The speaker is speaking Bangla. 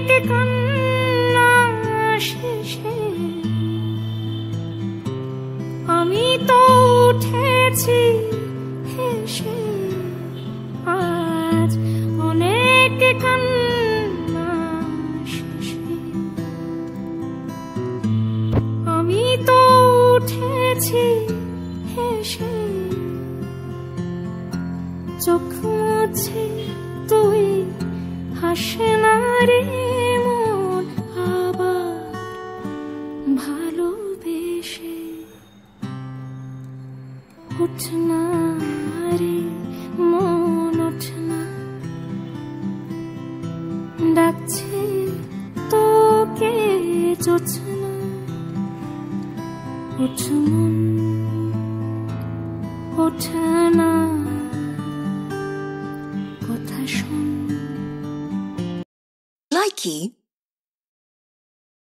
অনেক কান্না শেষে আমি তো উঠেছি হেসে। আজ অনেক কান্না শেষে আমি তো উঠেছি হেসে। চোখ মুছে তুই হাসে না রে মন আবার ভালোবেসে। ওঠ না রে মন ওঠ না, ডাকছে তোকে জোছনা। ওঠ মন ওঠ না, কথা শোন। Likey